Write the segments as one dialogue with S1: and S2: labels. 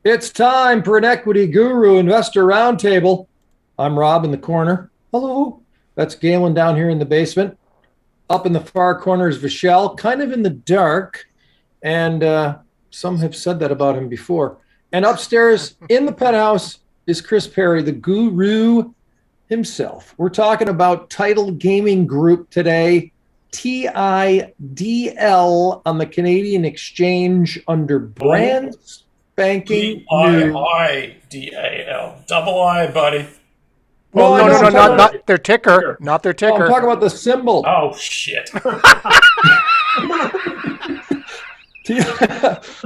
S1: It's time for an Equity.Guru Investor Roundtable. I'm Rob in the corner. Hello. That's Galen down here in the basement. Up in the far corner is Vishal, kind of in the dark. And some have said that about him before. And upstairs in the penthouse is Chris Perry, the guru himself. We're talking about Tiidal Gaming Group today, TIDL on the Canadian exchange under brands banking new.
S2: TIDAL. Double I, buddy.
S1: No,
S3: Well,
S1: I
S3: no,
S1: know.
S3: no,
S1: I'm
S3: no,
S1: talking about,
S3: not their ticker, not their
S1: no, I'm
S3: ticker.
S1: talking about the symbol.
S2: Oh, shit.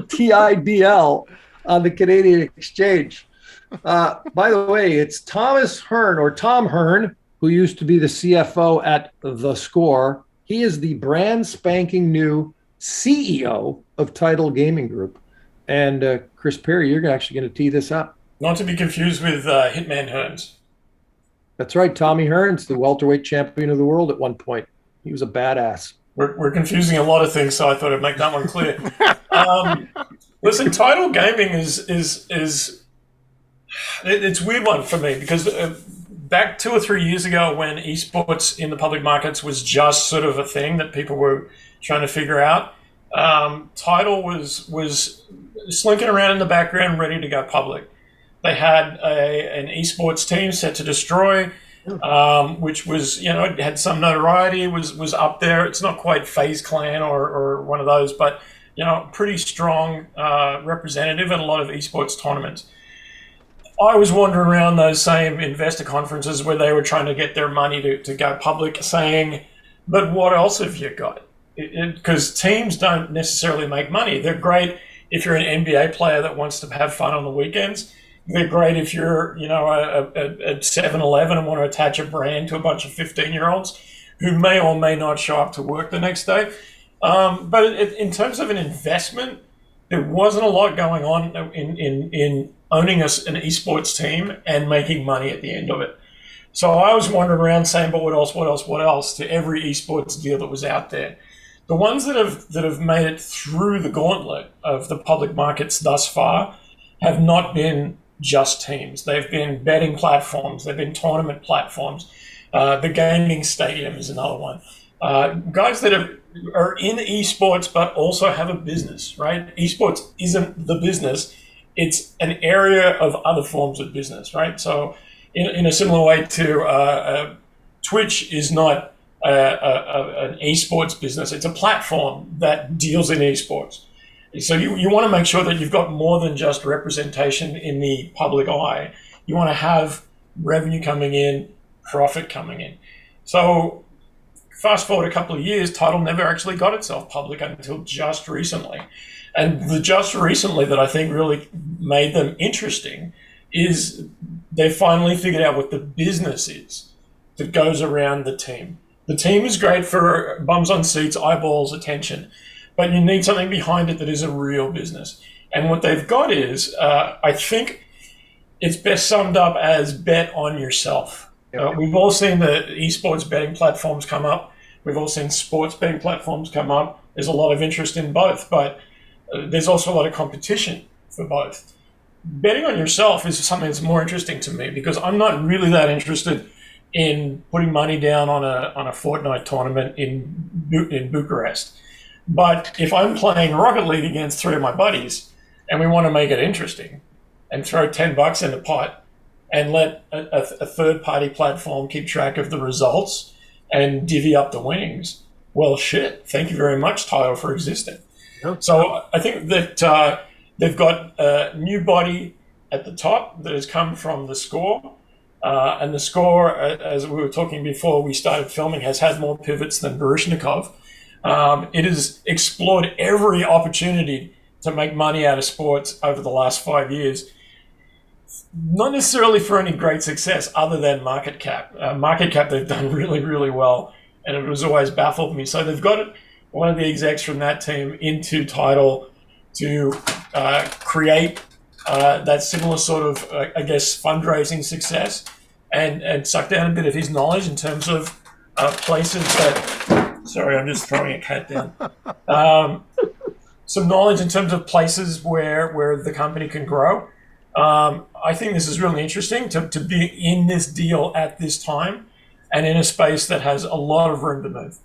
S1: TIDL on the Canadian exchange. By the way, it's Thomas Hearn or Tom Hearn, who used to be the CFO at The Score. He is the brand spanking new CEO of Tiidal Gaming Group. And Chris Perry, you're actually going to tee this up.
S2: Not to be confused with Hitman Hearns.
S1: That's right. Tommy Hearns, the welterweight champion of the world at one point. He was a badass.
S2: We're confusing a lot of things, so I thought I'd make that one clear. Listen, Tiidal Gaming is it's a weird one for me because back 2 or 3 years ago when esports in the public markets was just sort of a thing that people were trying to figure out, Tiidal was slinking around in the background ready to go public. They had an esports team set to destroy, which was, it had some notoriety, was up there. It's not quite FaZe Clan or one of those, but, pretty strong representative at a lot of esports tournaments. I was wandering around those same investor conferences where they were trying to get their money to go public saying, but what else have you got? Because teams don't necessarily make money. They're great if you're an NBA player that wants to have fun on the weekends. They're great if you're, a 7-Eleven and want to attach a brand to a bunch of 15-year-olds who may or may not show up to work the next day. But in terms of an investment, there wasn't a lot going on in owning an esports team and making money at the end of it. So I was wandering around saying, but what else to every esports deal that was out there. The ones that have made it through the gauntlet of the public markets thus far have not been just teams. They've been betting platforms. They've been tournament platforms. The gaming stadium is another one. Guys that are in esports but also have a business, right? Esports isn't the business. It's an area of other forms of business, right? So in a similar way to Twitch is not an esports business. It's a platform that deals in esports. So you want to make sure that you've got more than just representation in the public eye. You want to have revenue coming in, profit coming in. So fast forward a couple of years, Tiidal never actually got itself public until just recently. And the just recently that I think really made them interesting is they finally figured out what the business is that goes around the team. The team is great for bums on seats, eyeballs, attention, but you need something behind it that is a real business. And what they've got is, I think it's best summed up as bet on yourself. We've all seen the esports betting platforms come up. We've all seen sports betting platforms come up. There's a lot of interest in both, but there's also a lot of competition for both. Betting on yourself is something that's more interesting to me because I'm not really that interested in putting money down on a Fortnite tournament in Bucharest. But if I'm playing Rocket League against 3 of my buddies and we want to make it interesting and throw $10 in the pot and let a third-party platform keep track of the results and divvy up the winnings, well, shit, thank you very much, Tiidal, for existing. Yep. So I think that they've got a new body at the top that has come from The Score. And The Score, as we were talking before we started filming, has had more pivots than Baryshnikov. It has explored every opportunity to make money out of sports over the last 5 years. Not necessarily for any great success other than market cap. Market cap, they've done really, really well, and it has always baffled me. So they've got one of the execs from that team into Tiidal to create that similar sort of, fundraising success and suck down a bit of his knowledge in terms of places that... Sorry, I'm just throwing a cat down. some knowledge in terms of places where the company can grow. I think this is really interesting to be in this deal at this time and in a space that has a lot of room to move.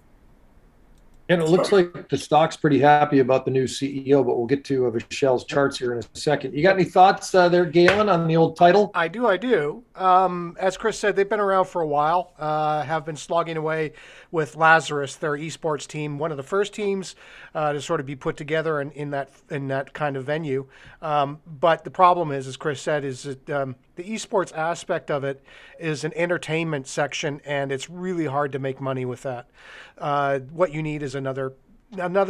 S1: And it looks like the stock's pretty happy about the new CEO, but we'll get to Vishal's charts here in a second. You got any thoughts there, Galen, on the old title?
S3: I do. As Chris said, they've been around for a while, have been slogging away with Lazarus, their esports team, one of the first teams to sort of be put together in that kind of venue. But the problem is, as Chris said, is that the esports aspect of it is an entertainment section, and it's really hard to make money with that. What you need is another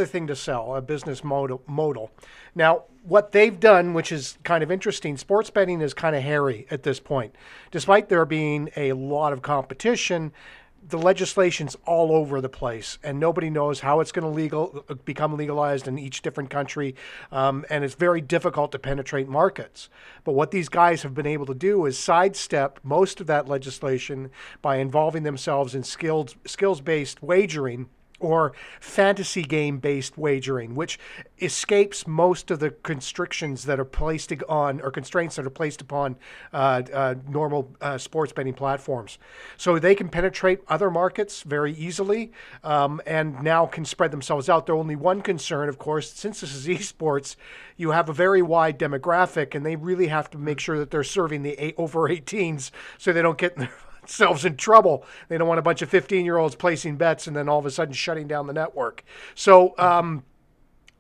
S3: thing to sell, a business modal. Now, what they've done, which is kind of interesting, sports betting is kind of hairy at this point. Despite there being a lot of competition, the legislation's all over the place, and nobody knows how it's going to become legalized in each different country, and it's very difficult to penetrate markets. But what these guys have been able to do is sidestep most of that legislation by involving themselves in skills-based wagering, or fantasy game-based wagering, which escapes most of the constrictions that are placed on, or constraints that are placed upon normal sports betting platforms. So they can penetrate other markets very easily, and now can spread themselves out. Their only one concern, of course, since this is esports, you have a very wide demographic, and they really have to make sure that they're serving the over 18s so they don't get themselves in trouble. They don't want a bunch of 15-year-olds placing bets and then all of a sudden shutting down the network. So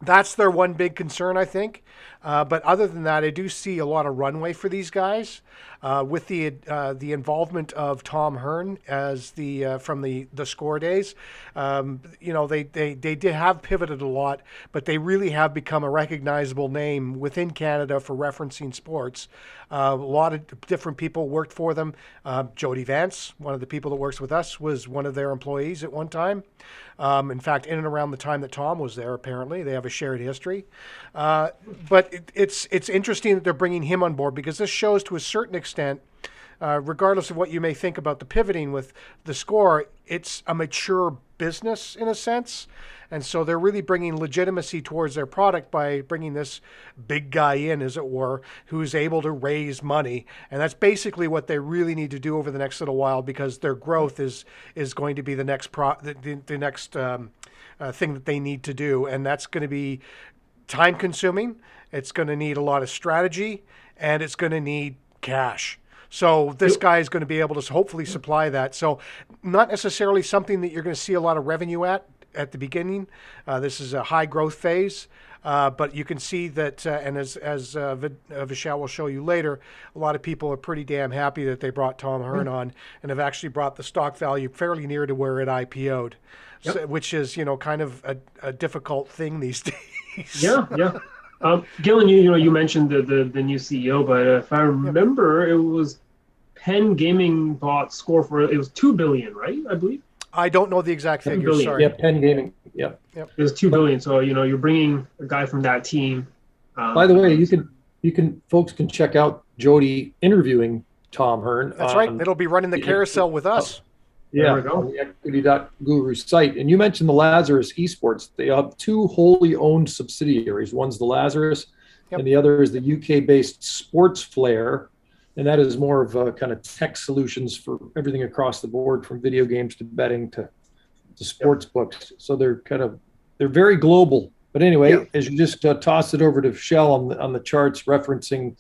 S3: that's their one big concern, I think. But other than that, I do see a lot of runway for these guys. With the involvement of Tom Hearn as from the score days, they did have pivoted a lot, but they really have become a recognizable name within Canada for referencing sports. A lot of different people worked for them. Jody Vance, one of the people that works with us, was one of their employees at one time. In fact, in and around the time that Tom was there, apparently they have a shared history. But it's interesting that they're bringing him on board, because this shows to a certain extent, regardless of what you may think about the pivoting with the score, it's a mature business in a sense. And so they're really bringing legitimacy towards their product by bringing this big guy in, as it were, who's able to raise money. And that's basically what they really need to do over the next little while, because their growth is going to be the next thing that they need to do. And that's going to be time consuming. It's going to need a lot of strategy, and it's going to need cash. So this guy is going to be able to hopefully supply that. So not necessarily something that you're going to see a lot of revenue at the beginning. This is a high growth phase, but you can see that, and as Vishal will show you later, a lot of people are pretty damn happy that they brought Tom Hearn on, and have actually brought the stock value fairly near to where it IPO'd, which is kind of a difficult thing these days.
S4: Yeah. Gillen, you mentioned the new CEO, but if I remember, it was Penn Gaming bought Score for, it was $2 billion, right? I believe.
S3: I don't know the exact figure. Sorry.
S1: Yeah, Penn Gaming. Yep.
S4: It was $2 billion. So you're bringing a guy from that team.
S1: By the way, folks can check out Jody interviewing Tom Hearn.
S3: That's right. It'll be running the carousel with us.
S1: Yeah, on the Equity.Guru site. And you mentioned the Lazarus Esports. They have two wholly owned subsidiaries. One's the Lazarus, and the other is the UK-based Sports Flare. And that is more of a kind of tech solutions for everything across the board, from video games to betting to sports books. So they're very global. But anyway, as you just toss it over to Vishal on the charts, referencing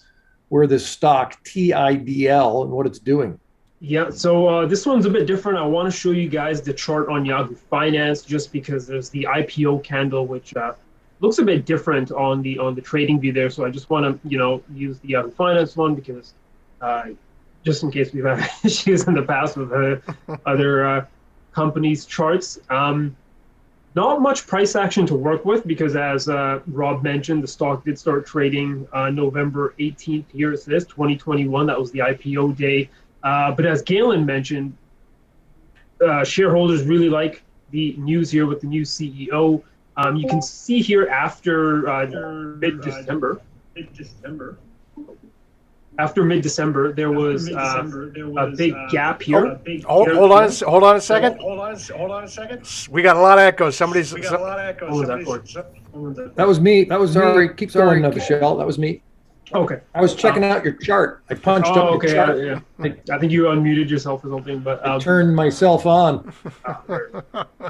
S1: where this stock TIDL and what it's doing.
S4: Yeah, so this one's a bit different. I want to show you guys the chart on Yahoo Finance, just because there's the IPO candle, which looks a bit different on the trading view there. So I just want to use the Yahoo Finance one, because just in case we've had issues in the past with other companies' charts. Not much price action to work with, because as Rob mentioned, the stock did start trading November 18th. Here it says 2021. That was the IPO day. But as Galen mentioned, shareholders really like the news here with the new CEO. You can see here after mid-December. after mid-December, there was a big gap here.
S3: Hold on a second. We got a lot of echoes.
S4: What was that for?
S1: That was me. That was sorry. Keep going, Michelle. That was me.
S4: Okay.
S1: I was checking out your chart. I punched up your chart.
S4: Yeah. I think you unmuted yourself or something, but
S1: I turned myself on.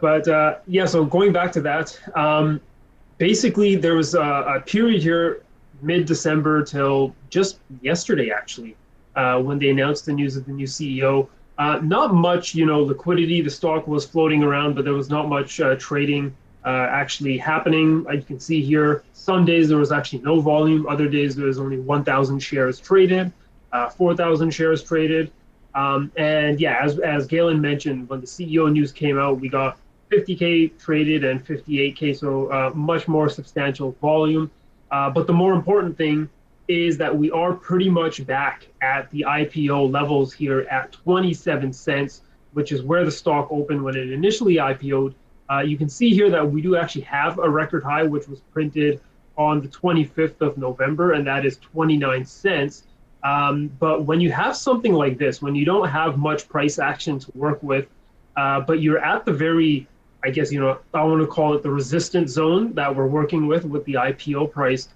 S4: But yeah, so going back to that, basically there was a period here mid-December till just yesterday, actually, when they announced the news of the new CEO. Not much, liquidity. The stock was floating around, but there was not much trading actually happening. You can see here, some days there was actually no volume. Other days there was only 1,000 shares traded, 4,000 shares traded. And yeah, as Galen mentioned, when the CEO news came out, we got 50K traded and 58K, so much more substantial volume. But the more important thing is that we are pretty much back at the IPO levels here at 27 cents, which is where the stock opened when it initially IPO'd. You can see here that we do actually have a record high, which was printed on the 25th of November, and that is 29 cents. But when you have something like this, when you don't have much price action to work with, but you're at the very, I guess, I want to call it the resistance zone that we're working with the IPO price,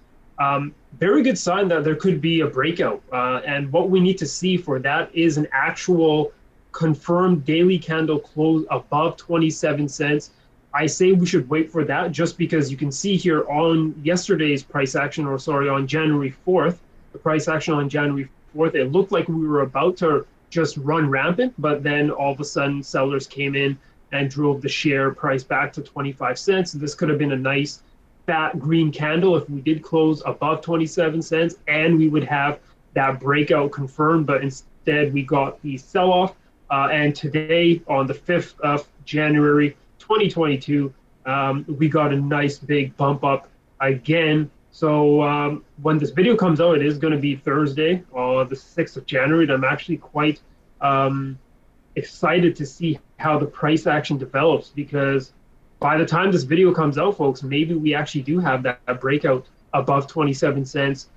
S4: very good sign that there could be a breakout. And what we need to see for that is an actual confirmed daily candle close above 27 cents. I say we should wait for that just because you can see here on yesterday's price action, on January 4th, the price action on January 4th, it looked like we were about to just run rampant, but then all of a sudden sellers came in and drove the share price back to 25 cents. This could have been a nice fat green candle if we did close above 27 cents and we would have that breakout confirmed, but instead we got the sell-off. And today on the 5th of January, 2022, we got a nice big bump up again. So when this video comes out, it is going to be Thursday, the 6th of January, and I'm actually quite excited to see how the price action develops, because by the time this video comes out, folks, maybe we actually do have that breakout above 27 cents,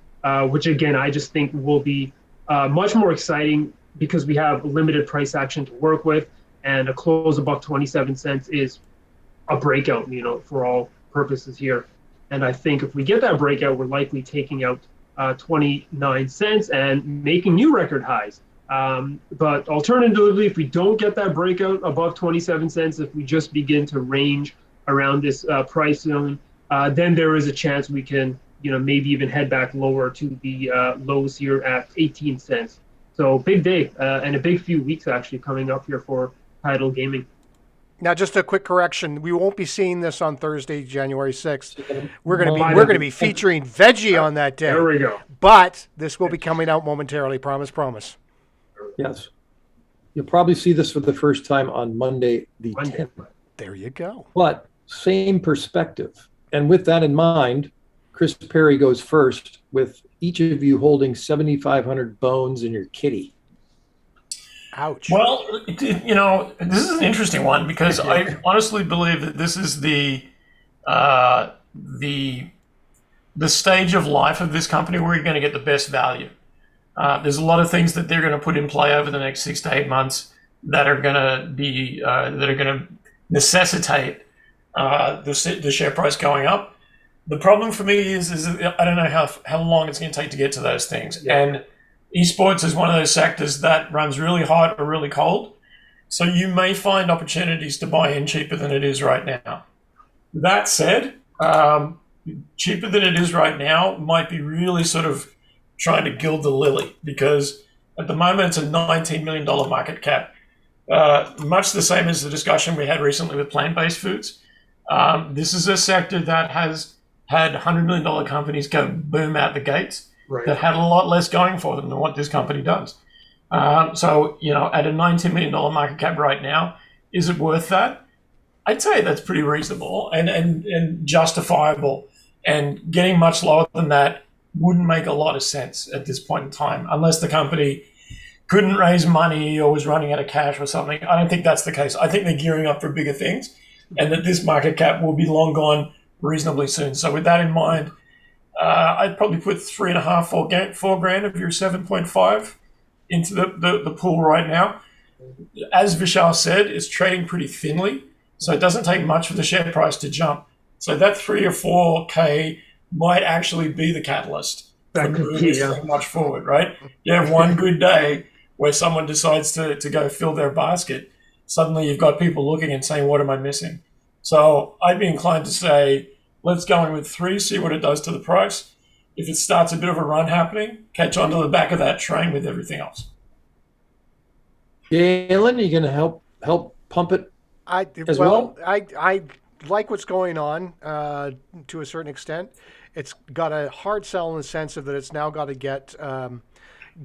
S4: which again, I just think will be much more exciting because we have limited price action to work with, and a close above 27 cents is a breakout, for all purposes here. And I think if we get that breakout, we're likely taking out 29 cents and making new record highs. But alternatively, if we don't get that breakout above 27 cents, if we just begin to range around this price zone, then there is a chance we can, maybe even head back lower to the lows here at 18 cents. So big day and a big few weeks actually coming up here for Tiidal Gaming.
S3: Now, just a quick correction: we won't be seeing this on Thursday, January 6th. We're going to be featuring Veggie on that day.
S4: There we go.
S3: But this will be coming out momentarily. Promise.
S1: Yes. You'll probably see this for the first time on Monday, the 10th.
S3: There you go.
S1: But same perspective. And with that in mind, Chris Perry goes first with each of you holding 7,500 bones in your kitty.
S3: Ouch.
S2: Well, this is an interesting one because I honestly believe that this is the stage of life of this company where you're going to get the best value. There's a lot of things that they're going to put in play over the next 6 to 8 months that are going to necessitate the share price going up. The problem for me is I don't know how long it's going to take to get to those things. Yeah. And esports is one of those sectors that runs really hot or really cold. So you may find opportunities to buy in cheaper than it is right now. That said, cheaper than it is right now might be really sort of trying to gild the lily, because at the moment it's a $19 million market cap. Much the same as the discussion we had recently with plant-based foods. This is a sector that has had $100 million companies go boom out the gates. Right. That had a lot less going for them than what this company does. So, at a $19 million market cap right now, is it worth that? I'd say that's pretty reasonable and justifiable. And getting much lower than that wouldn't make a lot of sense at this point in time, unless the company couldn't raise money or was running out of cash or something. I don't think that's the case. I think they're gearing up for bigger things, and that this market cap will be long gone reasonably soon. So with that in mind, I'd probably put 3.5, 4 grand of your 7.5 into the pool right now. As Vishal said, it's trading pretty thinly, so it doesn't take much for the share price to jump. So that 3 or 4K might actually be the catalyst for moving this thing much forward, right? You have one good day where someone decides to go fill their basket. Suddenly you've got people looking and saying, what am I missing? So I'd be inclined to say, let's go in with 3, see what it does to the price. If it starts a bit of a run happening, catch onto the back of that train with everything else.
S1: Galen, you going to help pump it as well?
S3: I like what's going on to a certain extent. It's got a hard sell in the sense of that it's now got to get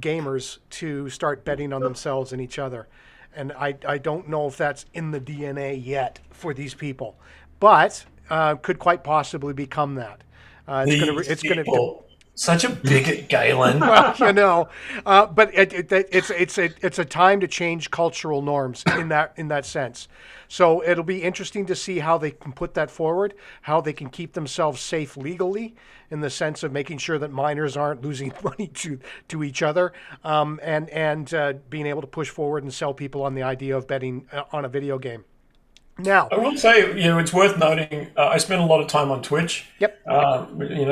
S3: gamers to start betting on themselves and each other. And I don't know if that's in the DNA yet for these people, but could quite possibly become that. It's going to.
S2: Such a bigot, Galen.
S3: Well, but it's a time to change cultural norms in that sense. So it'll be interesting to see how they can put that forward, how they can keep themselves safe legally in the sense of making sure that minors aren't losing money to each other, and being able to push forward and sell people on the idea of betting on a video game. Now,
S2: I will say, it's worth noting, I spend a lot of time on Twitch.
S3: Yep.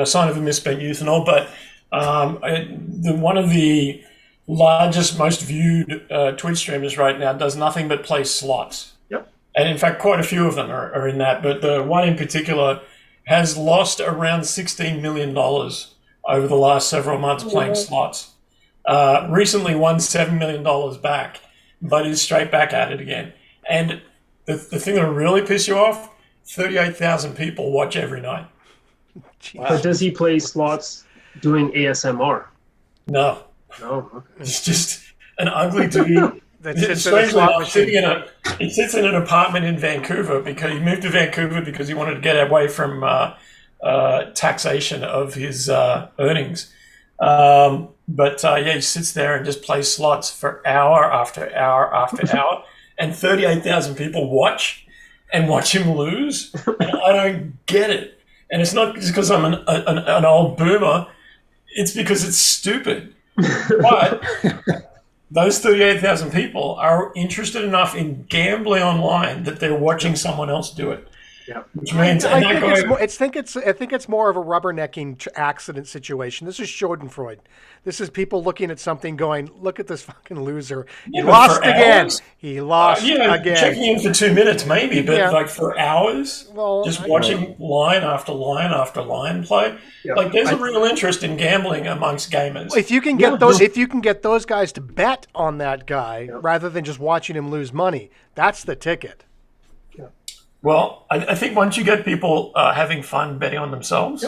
S2: Sign of a misspent youth and all, but one of the largest, most viewed Twitch streamers right now does nothing but play slots.
S4: Yep.
S2: And in fact, quite a few of them are in that, but the one in particular has lost around $16 million over the last several months playing slots. Recently won $7 million back, but is straight back at it again. And the thing that'll really piss you off, 38,000 people watch every night.
S4: Wow. But does he play slots doing ASMR?
S2: No.
S4: No. Okay.
S2: It's just an ugly dude. He sits in an apartment in Vancouver because he moved to Vancouver because he wanted to get away from taxation of his earnings. He sits there and just plays slots for hour after hour after hour. And 38,000 people watch him lose. And I don't get it. And it's not just because I'm an old boomer. It's because it's stupid. But those 38,000 people are interested enough in gambling online that they're watching someone else do it.
S4: Yeah.
S2: Which means
S3: I think it's more of a rubbernecking accident situation. This is Schadenfreude. This is people looking at something going, look at this fucking loser. He lost again. He lost again.
S2: Checking in for 2 minutes maybe, but for hours, just watching line after line after line play. Yeah. There's a real interest in gambling amongst gamers.
S3: If you can get those guys to bet on that guy rather than just watching him lose money, that's the ticket.
S2: Well, I think once you get people having fun betting on themselves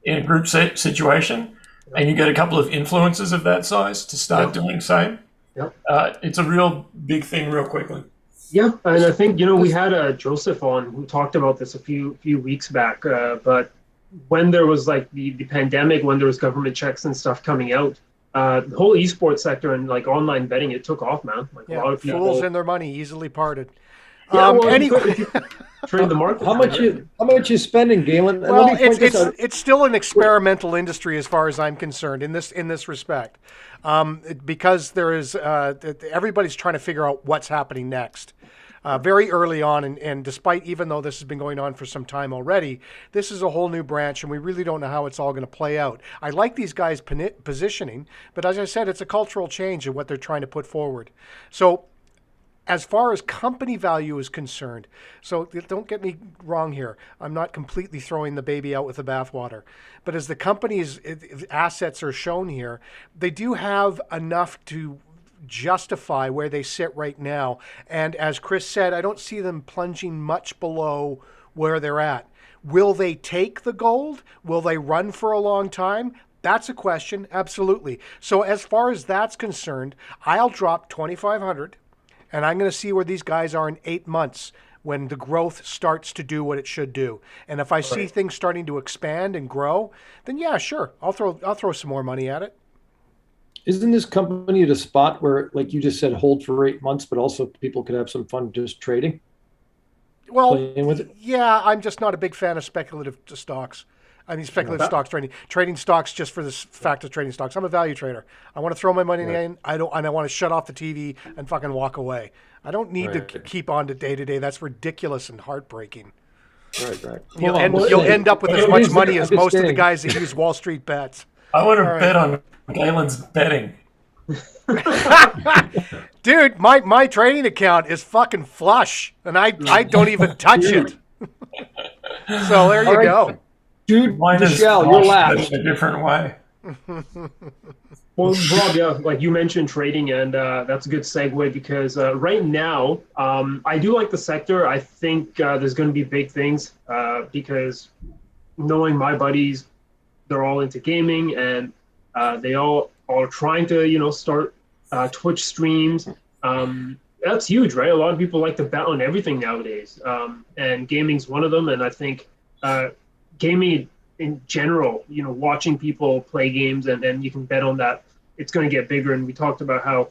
S2: in a group situation, and you get a couple of influencers of that size to start doing the same, it's a real big thing real quickly.
S4: Yeah, and I think, we had Joseph on who talked about this a few weeks back, but when there was the pandemic, when there was government checks and stuff coming out, the whole esports sector and online betting, it took off, man. A lot of people,
S3: fools and their money easily parted.
S4: Trade the market.
S1: How much you spending, Galen?
S3: Well, it's still an experimental industry as far as I'm concerned in this respect, because there is everybody's trying to figure out what's happening next. Very early on, and despite even though this has been going on for some time already, this is a whole new branch, and we really don't know how it's all going to play out. I like these guys' positioning, but as I said, it's a cultural change in what they're trying to put forward. So, as far as company value is concerned, so don't get me wrong here. I'm not completely throwing the baby out with the bathwater. But as the company's assets are shown here, they do have enough to justify where they sit right now. And as Chris said, I don't see them plunging much below where they're at. Will they take the gold? Will they run for a long time? That's a question, absolutely. So as far as that's concerned, I'll drop 2,500. And I'm going to see where these guys are in 8 months when the growth starts to do what it should do. And if I see things starting to expand and grow, then yeah, sure, I'll throw some more money at it.
S1: Isn't this company at a spot where, like you just said, hold for 8 months, but also people could have some fun just trading?
S3: Well,
S1: playing with it?
S3: Yeah, I'm just not a big fan of speculative stocks. I mean, speculative stocks trading stocks just for the fact of trading stocks. I'm a value trader. I want to throw my money in. I want to shut off the TV and fucking walk away. I don't need to keep on to day to day. That's ridiculous and heartbreaking.
S1: Right.
S3: You'll end up with as much money as most of the guys that use Wall Street bets.
S2: I want to bet on Galen's betting.
S3: Dude, my trading account is fucking flush, and I don't even touch it. So there you go.
S1: Dude,
S2: Mine is
S1: Michelle, you're last.
S2: in a different way.
S4: Well, Rob, yeah, like you mentioned trading, and that's a good segue because right now, I do like the sector. I think there's going to be big things because knowing my buddies, they're all into gaming, and they all are trying to, start Twitch streams. That's huge, right? A lot of people like to bet on everything nowadays, and gaming's one of them. And I think gaming in general, watching people play games and you can bet on that, it's going to get bigger. And we talked about how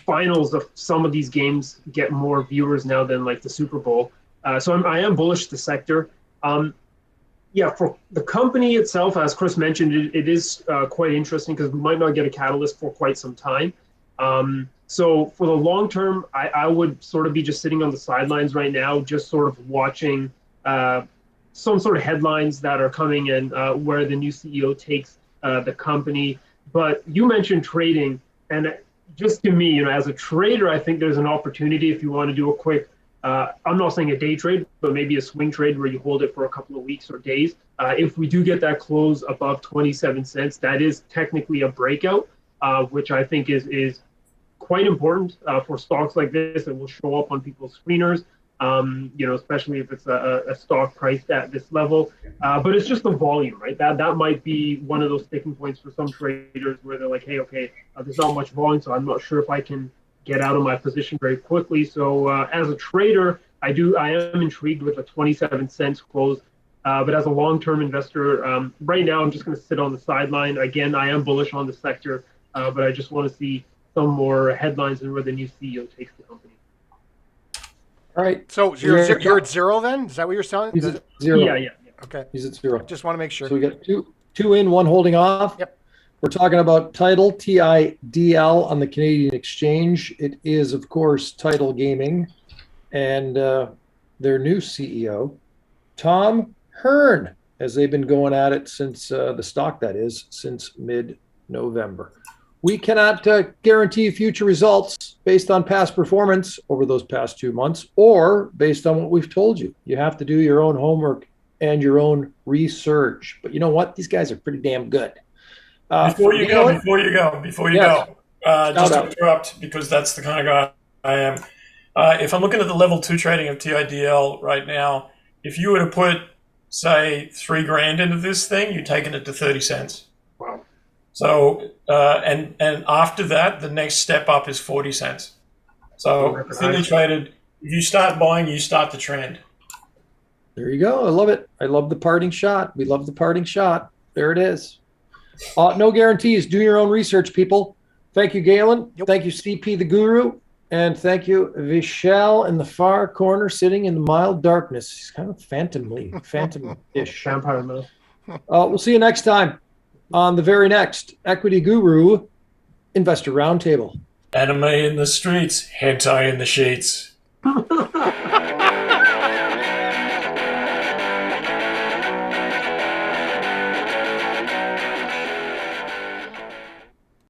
S4: finals of some of these games get more viewers now than like the Super Bowl. So I am bullish the sector. Yeah, for the company itself, as Chris mentioned, it is quite interesting because we might not get a catalyst for quite some time. So for the long term, I would sort of be just sitting on the sidelines right now, just sort of watching some sort of headlines that are coming in where the new CEO takes the company. But you mentioned trading, and just to me, as a trader, I think there's an opportunity if you want to do a quick, I'm not saying a day trade, but maybe a swing trade where you hold it for a couple of weeks or days. If we do get that close above 27 cents, that is technically a breakout, which I think is quite important for stocks like this. It will show up on people's screeners. Especially if it's a stock priced at this level. But it's just the volume, right? That might be one of those sticking points for some traders where they're like, hey, okay, there's not much volume, so I'm not sure if I can get out of my position very quickly. So as a trader, I am intrigued with a 27 cents close. But as a long-term investor, right now I'm just going to sit on the sideline. Again, I am bullish on the sector, but I just want to see some more headlines and where the new CEO takes the company.
S1: All right.
S3: So you're at zero then? Is that what you're selling?
S1: He's at zero.
S4: Yeah.
S3: Okay.
S1: He's at zero.
S3: Just want to make sure.
S1: So we got two in, one holding off.
S3: Yep.
S1: We're talking about Tiidal, TIDL on the Canadian exchange. It is, of course, Tiidal Gaming and their new CEO, Tom Hearn, as they've been going at it since the stock, that is, since mid-November. We cannot guarantee future results based on past performance over those past 2 months or based on what we've told you. You have to do your own homework and your own research. But you know what? These guys are pretty damn good.
S2: Before you go, just to interrupt, because that's the kind of guy I am. If I'm looking at the level 2 trading of TIDL right now, if you were to put, say, $3,000 into this thing, you're taking it to 30 cents.
S4: Wow.
S2: So, and after that, the next step up is 40 cents. So, thinly traded, if you start buying, you start the trend.
S1: There you go. I love it. I love the parting shot. We love the parting shot. There it is. No guarantees. Do your own research, people. Thank you, Galen.
S3: Yep.
S1: Thank you, CP the Guru. And thank you, Vishal in the far corner, sitting in the mild darkness. He's kind of phantom-ish.
S4: Vampire mode.
S1: We'll see you next time on the very next Equity.Guru Investor Roundtable.
S2: Anime in the streets, hentai in the sheets.